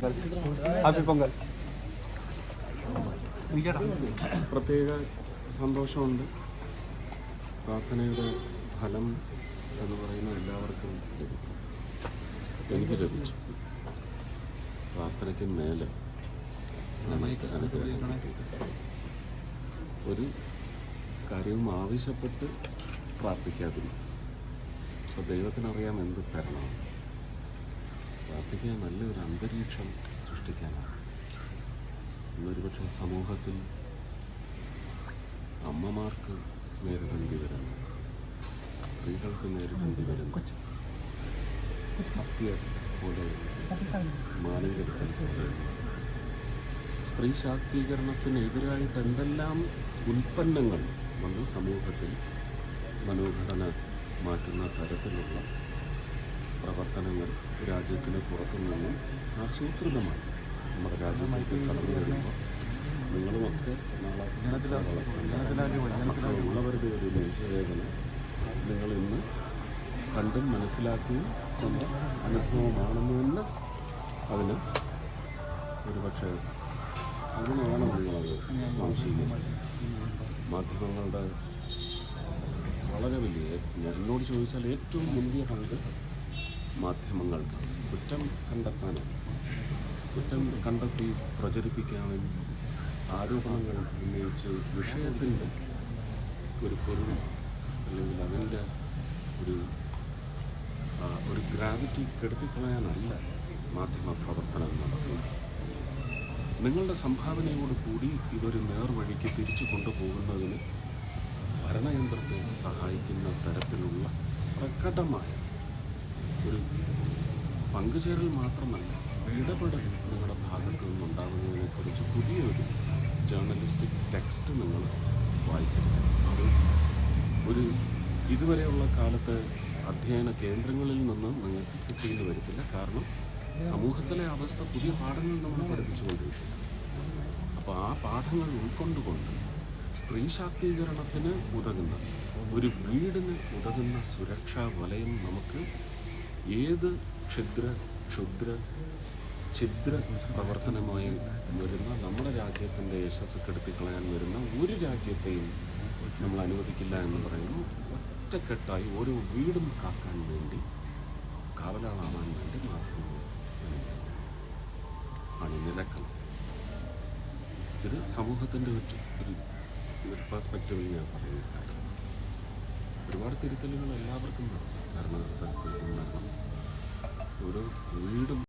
Happy Pongal. പ്രത്യേക സന്തോഷമുണ്ട്. പ്രാർത്ഥനയുടെ ഫലം എന്ന് പറയുന്ന എല്ലാവർക്കും ലഭിക്കും. എനിക്ക് ലഭിച്ചു. പ്രാർത്ഥനയ്ക്ക് മേലെ ഒരു കാര്യവും ആവശ്യപ്പെട്ട് പ്രാർത്ഥിക്കാതിരിക്കും. അപ്പോൾ ദൈവത്തിനറിയാം എന്ത് തരണം. പ്രാർത്ഥിക്കാൻ നല്ലൊരു അന്തരീക്ഷം സൃഷ്ടിക്കാനാണ്. ഇന്നൊരു പക്ഷേ സമൂഹത്തിൽ അമ്മമാർക്ക് നേരിടേണ്ടി വരുന്നു, സ്ത്രീകൾക്ക് നേരിടേണ്ടി വരുന്നു, ഹത്യ പോലെ, മാനവികതൽ പോലെ, സ്ത്രീ ശാക്തീകരണത്തിനെതിരായിട്ട് എന്തെല്ലാം ഉൽപ്പന്നങ്ങൾ വന്ന് സമൂഹത്തിൽ മനോഘടന മാറ്റുന്ന തരത്തിലുള്ള പ്രവർത്തനങ്ങൾ രാജ്യത്തിന് പുറത്തുനിന്നും ആസൂത്രിതമായി നമ്മുടെ രാജ്യത്തേക്ക് കടന്നു വരുമ്പോൾ നിങ്ങളുമൊക്കെ ഉള്ളവരുടെ ഒരു നെഞ്ചുവേദന നിങ്ങൾ ഇന്ന് കണ്ടും മനസ്സിലാക്കുകയും സ്വന്തം അനുഭവമാണെന്ന് തന്നെ അതിന് ഒരുപക്ഷെ അതിനാണ് നിങ്ങളത് സംശയിക്കുന്നത്. മാധ്യമങ്ങളുടെ വളരെ വലിയ, എന്നോട് ചോദിച്ചാൽ ഏറ്റവും മുന്തിയ പങ്ക് മാധ്യമങ്ങൾക്ക് കുറ്റം കണ്ടെത്താനും കുറ്റം കണ്ടെത്തി പ്രചരിപ്പിക്കാനും ആരോപണങ്ങൾ ഉന്നയിച്ച് വിഷയത്തിൻ്റെ ഒരു പൊരുൾ അല്ലെങ്കിൽ അതിൻ്റെ ഒരു ഗ്രാവിറ്റി കെടുത്തിക്കളയാനല്ല മാധ്യമ പ്രവർത്തനം നടത്തുന്നത്. നിങ്ങളുടെ സംഭാവനയോട് കൂടി ഇതൊരു നേർവഴിക്ക് തിരിച്ചു കൊണ്ടുപോകുന്നതിന് ഭരണയന്ത്രത്തെ സഹായിക്കുന്ന തരത്തിലുള്ള പ്രകടമായ ഒരു പങ്കുചേരൽ മാത്രമല്ല, ഇടപെടൽ നിങ്ങളുടെ ഭാഗത്തു നിന്നുണ്ടാകുന്നതിനെക്കുറിച്ച് പുതിയൊരു ജേർണലിസ്റ്റിക് ടെക്സ്റ്റ് നിങ്ങൾ വായിച്ചിരിക്കണം. അത് ഒരു ഇതുവരെയുള്ള കാലത്ത് അധ്യയന കേന്ദ്രങ്ങളിൽ നിന്ന് നിങ്ങൾക്ക് കിട്ടിയെന്ന് വരത്തില്ല. കാരണം സമൂഹത്തിലെ അവസ്ഥ പുതിയ പാഠങ്ങൾ നമ്മൾ പഠിപ്പിച്ചുകൊണ്ടിരിക്കും. അപ്പോൾ ആ പാഠങ്ങൾ ഉൾക്കൊണ്ടുകൊണ്ട് സ്ത്രീ ശാക്തീകരണത്തിന് ഉതകുന്ന, ഒരു വീടിന് ഉതകുന്ന സുരക്ഷാ വലയം നമുക്ക് ഏത് ഛിദ്ര പ്രവർത്തനമായി വരുന്ന നമ്മുടെ രാജ്യത്തിൻ്റെ യശസ് കെടുത്തിക്കളയാൻ വരുന്ന ഒരു രാജ്യത്തെയും നമ്മൾ അനുവദിക്കില്ല എന്ന് പറയുന്നു. ഒറ്റക്കെട്ടായി ഓരോ വീടും കാക്കാൻ വേണ്ടി, കാവലാളാവാൻ വേണ്ടി മാധ്യമങ്ങൾ അണിനിരക്കണം. ഇത് സമൂഹത്തിൻ്റെ ഒരു പെർസ്പെക്റ്റീവിൽ ഞാൻ പറയുന്ന കാര്യം. ഒരുപാട് തിരുത്തലുകൾ എല്ലാവർക്കും വേണം. ഭരണതലത്തിൽ ഓരോ വീടും